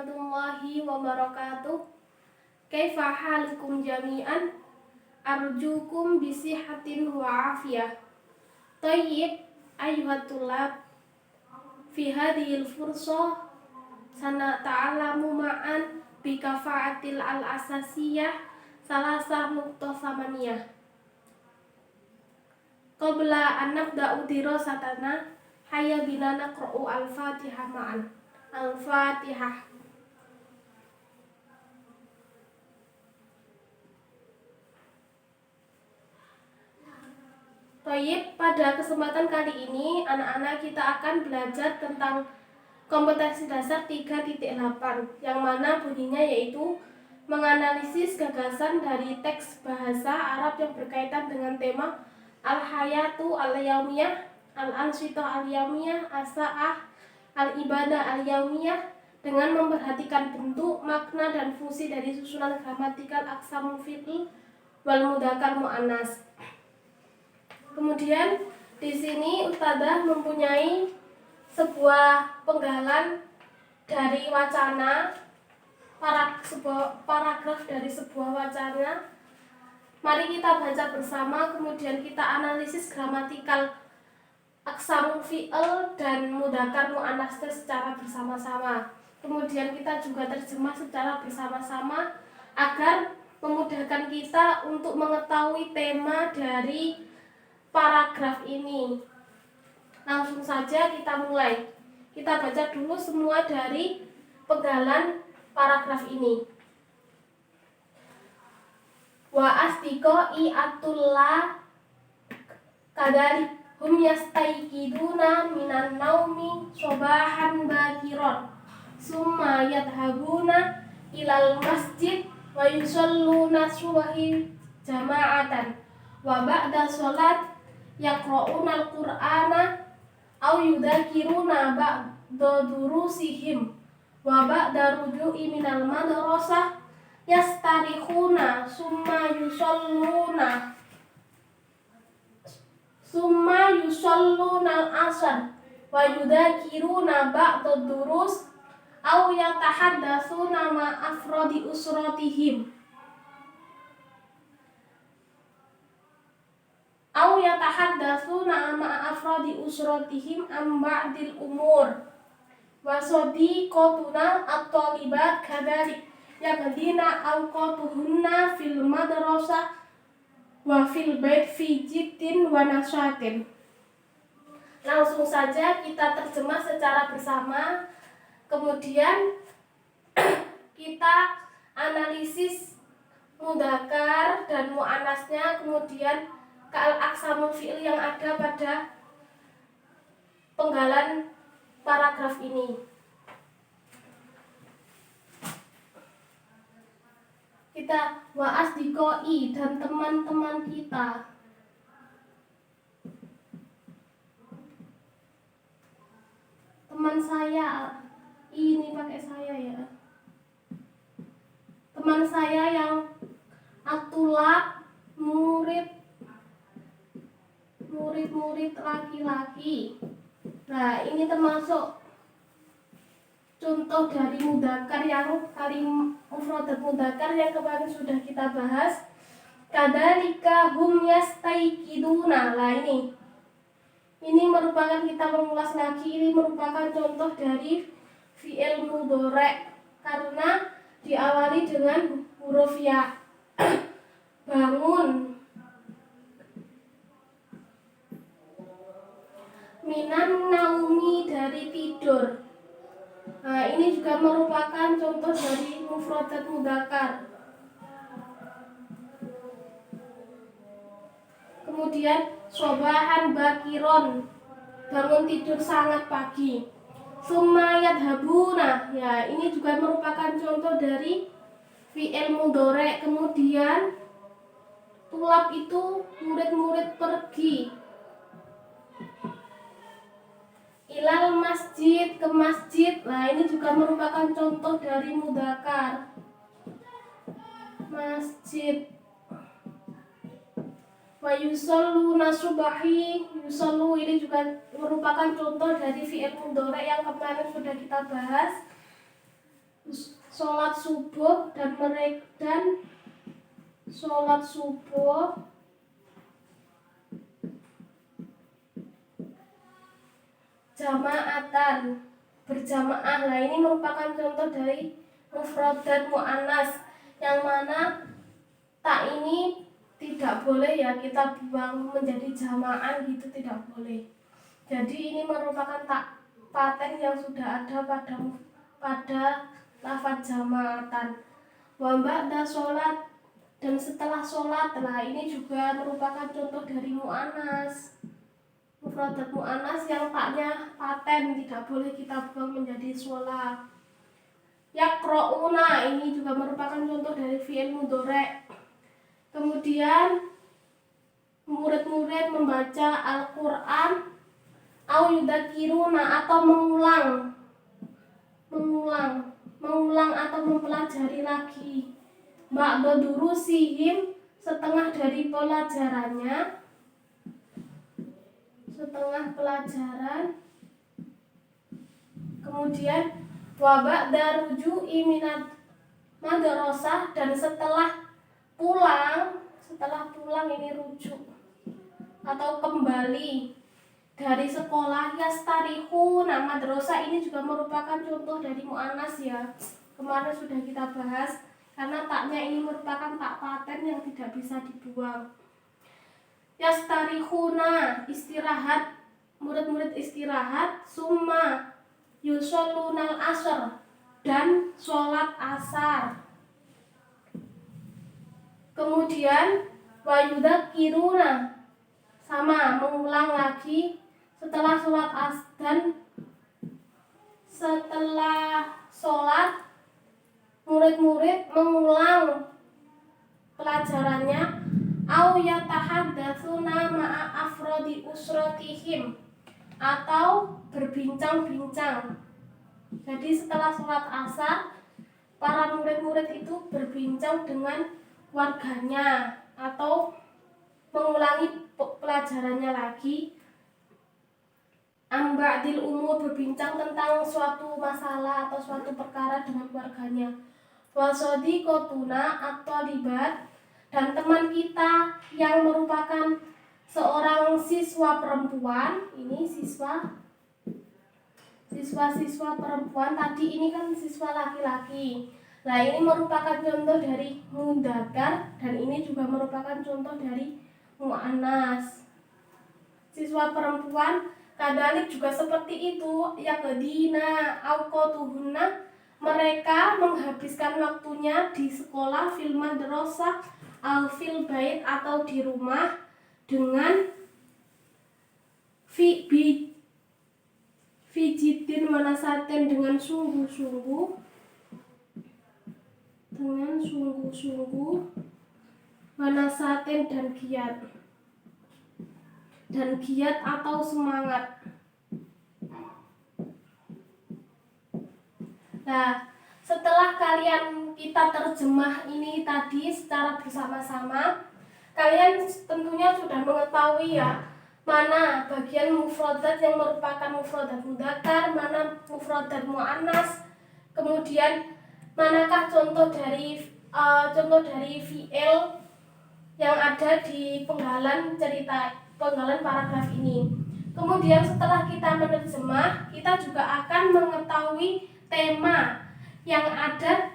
warahmatullahi wabarakatuh. Kaifa halukum jami'an? Arjukum bisihatin wa afiyah. Tayyib ayyuhat tulab, fi hadhil fursah sanata'alamu ma'an bikafa'atil al-asasiyah salasah nuqtah samaniyah. Qabla an nabda'u dirasatana hayya bina naqra'u al-Fatihah ma'an. Al-Fatihah. Toyib, pada kesempatan kali ini anak-anak kita akan belajar tentang kompetensi dasar 3.8 yang mana bunyinya yaitu menganalisis gagasan dari teks bahasa Arab yang berkaitan dengan tema al-hayatu al-yaumiyah, al-ansitah al-yaumiyah, as-sa'ah, al-ibadah al-yaumiyah dengan memperhatikan bentuk, makna, dan fungsi dari susunan gramatikal aqsamul fi'il wal mudzakkar muannas. Kemudian di sini Ustadzah mempunyai sebuah penggalan dari wacana, sebuah paragraf dari sebuah wacana. Mari kita baca bersama, kemudian kita analisis gramatikal aqsamul fi'il dan mudzakkar muannas secara bersama-sama. Kemudian kita juga terjemah secara bersama-sama agar memudahkan kita untuk mengetahui tema dari paragraf ini. Langsung saja kita mulai. Kita baca dulu semua dari penggalan paragraf ini. Wa asdiqai atulla kadari hum yastaikiduna minan naumi sobahan bakiron summa yadhabuna ilal masjid wa yusalluna subahi jama'atan wa ba'da sholat yaqra'una al-Qur'ana aw yudhakiruna ba'da durusihim wa ba'da ruju'i minal madrasah yastarikhuna summa yusalluna al-asr wa yudhakiruna ba'da durus aw yatahaddatsuna ma afradi usratihim aw yatahaddatsuna ma afradi usratihim am ba'dil umur wa sadiqatuna at-talibat kadzalik yaqdina awqatuhunna fil madrasah wa fil bait fi jiddin wa nashatin. Langsung saja kita terjemah secara bersama, kemudian kita analisis mudzakkar dan muannasnya, kemudian al-aqsamul fi'il yang ada pada penggalan paragraf ini. Kita wa asdiqai dan teman-teman kita. Teman saya, ini pakai saya ya. Teman saya yang atulab, murid laki-laki. Nah, ini termasuk contoh dari mudzakkar yang mufradat mudzakkar yang kemarin sudah kita bahas. Kadzalika hum yastaikiduna. Nah, ini merupakan, kita mengulas lagi, ini merupakan contoh dari fi'il mudhari' karena diawali dengan huruf ya. Bangun. Minan naumi, dari tidur. Nah, ini juga merupakan contoh dari mufradat mudzakkar. Kemudian sobahan bakiron, bangun tidur sangat pagi. Summa yadhabuna, ya ini juga merupakan contoh dari fi'il mudhari'. Kemudian tulab itu murid-murid pergi. Ilal masjid, ke masjid. Nah, ini juga merupakan contoh dari mudzakkar. Masjid. Wa yusalluna subahi, yusallu ini juga merupakan contoh dari fi'il mudhari' yang kemarin sudah kita bahas. sholat subuh dan sholat subuh jamaatan berjamaah. Nah, ini merupakan contoh dari mufradat mu'annas, yang mana tak ini tidak boleh ya kita buang menjadi jamaan gitu, tidak boleh. Jadi ini merupakan tak paten yang sudah ada pada lafaz jamaatan. Wa ba'da sholat, dan setelah sholat. Nah, ini juga merupakan contoh dari mu'annas, mufradat mu'annas yang taknya paten, tidak boleh kita buang menjadi sholat. Yaqra'una, ini juga merupakan contoh dari fi'il mudhari'. Kemudian murid-murid membaca Al-Qur'an au yudakiruna, atau mengulang atau mempelajari lagi. Ba'da durusihim, setengah dari pelajarannya, kemudian wa ba'da ruju'i minad madrasah, dan setelah pulang ini rujuk atau kembali dari sekolah. Yastarihu, nah madrasah ini juga merupakan contoh dari mu'annas ya, kemarin sudah kita bahas, karena taknya ini merupakan tak paten yang tidak bisa dibuang. Yastarihuna, istirahat, murid-murid istirahat. Summa yushollunal asr, dan sholat asar. Kemudian wayudakiruna, sama mengulang lagi setelah sholat asar, dan setelah sholat murid-murid mengulang pelajarannya. Au yatahaddatsuna ma'a afrodi usratihim, atau berbincang-bincang. Jadi setelah sholat asar, para murid-murid itu berbincang dengan warganya atau mengulangi pelajarannya lagi. Amba'dil umur, berbincang tentang suatu masalah atau suatu perkara dengan warganya. Wasodiqotuna at-thalibat, dan teman kita yang merupakan seorang siswa perempuan, ini siswa perempuan, tadi ini kan siswa laki-laki. Nah, ini merupakan contoh dari mudzakkar, dan ini juga merupakan contoh dari mu'annas. Siswa perempuan kadalik juga seperti itu, yaqdina awqatuhunna, mereka menghabiskan waktunya di sekolah, fil madrasah al fil bait, atau di rumah, dengan fijitin wanasaten, dengan sungguh-sungguh, wanasaten, dan giat atau semangat. Nah, setelah kita terjemah ini tadi secara bersama-sama, kalian tentunya sudah mengetahui ya, mana bagian mufradat yang merupakan mufradat mudzakkar, mana mufradat mu'annas, kemudian manakah contoh dari fi'il yang ada di penggalan paragraf ini. Kemudian setelah kita menerjemah, kita juga akan mengetahui tema yang ada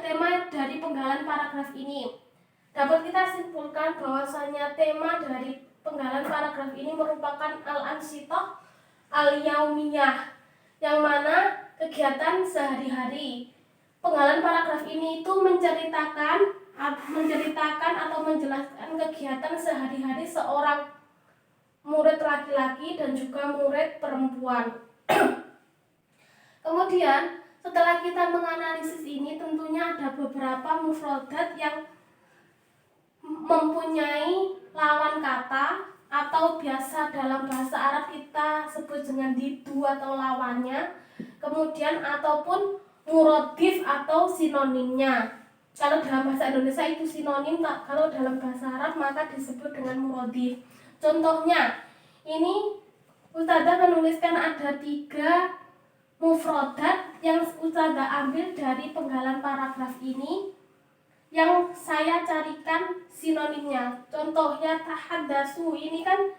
tema dari penggalan paragraf ini. Dapat kita simpulkan bahwasanya tema dari penggalan paragraf ini merupakan al-ansyitah al-yaumiyah, yang mana kegiatan sehari-hari. Penggalan paragraf ini itu menceritakan atau menjelaskan kegiatan sehari-hari seorang murid laki-laki dan juga murid perempuan. Kemudian setelah kita menganalisis ini, tentunya ada beberapa mufradat yang mempunyai lawan kata, atau biasa dalam bahasa Arab kita sebut dengan didu atau lawannya, kemudian ataupun muradif atau sinonimnya. Kalau dalam bahasa Indonesia itu sinonim, kalau dalam bahasa Arab maka disebut dengan muradif. Contohnya, ini Ustazah menuliskan ada 3 mufradat yang Ustazah ambil dari penggalan paragraf ini, yang saya carikan sinonimnya. Contohnya tahaddasu ini kan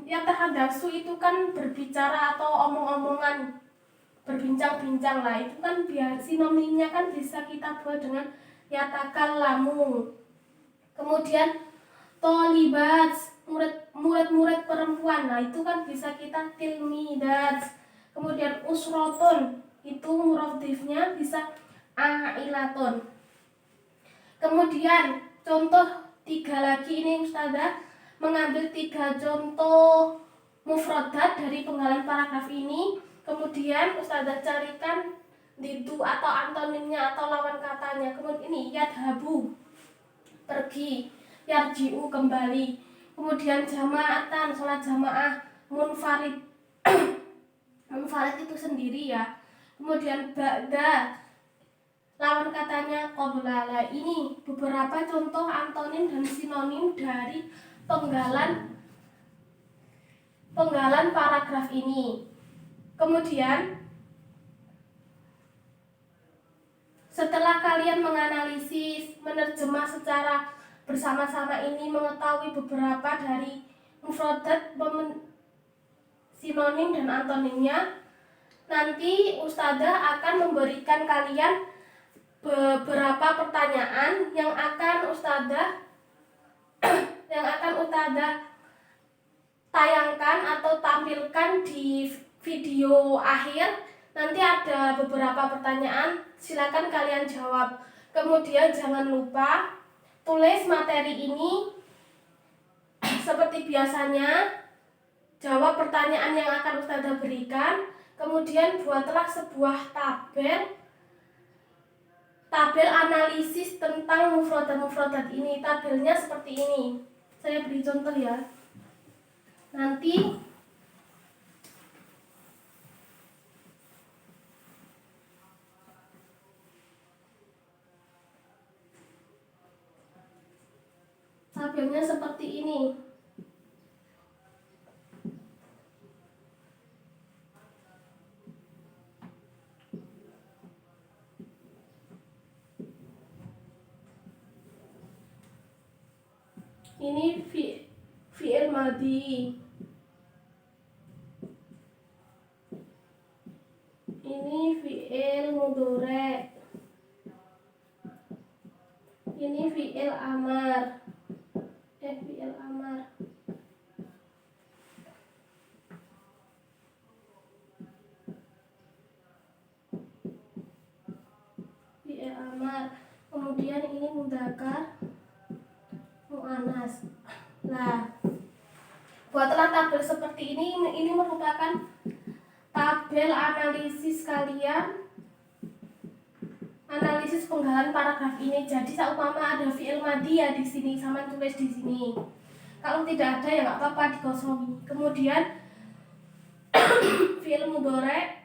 tahaddasu itu kan berbicara atau omong-omongan, berbincang-bincang lah. Itu kan sinonimnya kan bisa kita buat dengan yatakallamu. Kemudian tolibat, murid-murid perempuan, nah itu kan bisa kita tilmidat. Kemudian usrotun, itu muradifnya bisa ailatun. Kemudian contoh 3 lagi, ini Ustazah mengambil 3 contoh mufradat dari penggalan paragraf ini. Kemudian Ustazah carikan didu atau antonimnya atau lawan katanya. Kemudian ini yadhabu, pergi, yarji'u, kembali. Kemudian jama'atan, sholat jamaah, munfarid munfarid itu sendiri ya. Kemudian ba'da, lawan katanya qoblala. Ini beberapa contoh antonim dan sinonim dari penggalan paragraf ini. Kemudian setelah kalian menganalisis, menerjemah secara bersama-sama ini, mengetahui beberapa dari mufradat, sinonim dan antonimnya, nanti Ustazah akan memberikan kalian beberapa pertanyaan yang akan Ustazah tayangkan atau tampilkan di video akhir. Nanti ada beberapa pertanyaan, silakan kalian jawab. Kemudian jangan lupa tulis materi ini seperti biasanya, jawab pertanyaan yang akan Ustazah berikan. Kemudian buatlah sebuah tabel analisis tentang mufradat ini. Tabelnya seperti ini. Saya beri contoh ya. Nanti tabelnya seperti ini. Ini fi'il madhi. Ini fi'il mudhari'. Ini fi'il amar. Fi'il amar. Fi'il amar. Kemudian ini mudzakkar, muannas. Nah, buatlah tabel seperti ini. Ini merupakan tabel analisis kalian, analisis penggalan paragraf ini. Jadi seumpama ada fi'il madhi ya di sini, sama tulis di sini. Kalau tidak ada ya nggak apa-apa, dikosongi. Kemudian fi'il mudhari'.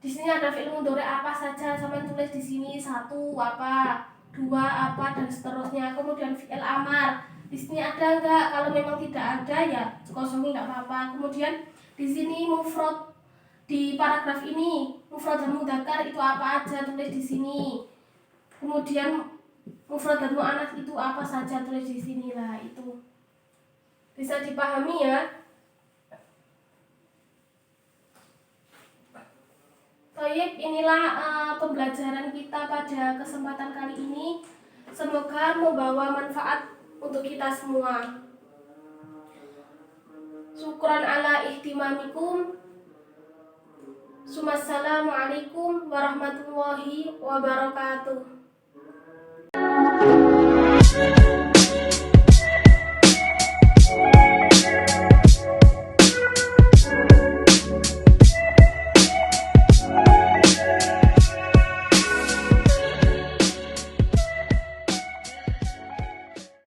Di sini ada fi'il mudhari' apa saja, sama tulis di sini. 1 apa, 2 apa, dan seterusnya. Kemudian fi'il amar. Di sini ada enggak? Kalau memang tidak ada ya kosongi, nggak apa-apa. Kemudian di sini mufrad, di paragraf ini mufrad dan mudzakkar itu apa aja, tulis di sini. Kemudian mufrad dan muannats itu apa saja, tulis di sini lah. Itu bisa dipahami ya. Baik, inilah pembelajaran kita pada kesempatan kali ini. Semoga membawa manfaat untuk kita semua. Syukran ala ihtimamikum. Assalamualaikum warahmatullahi wabarakatuh.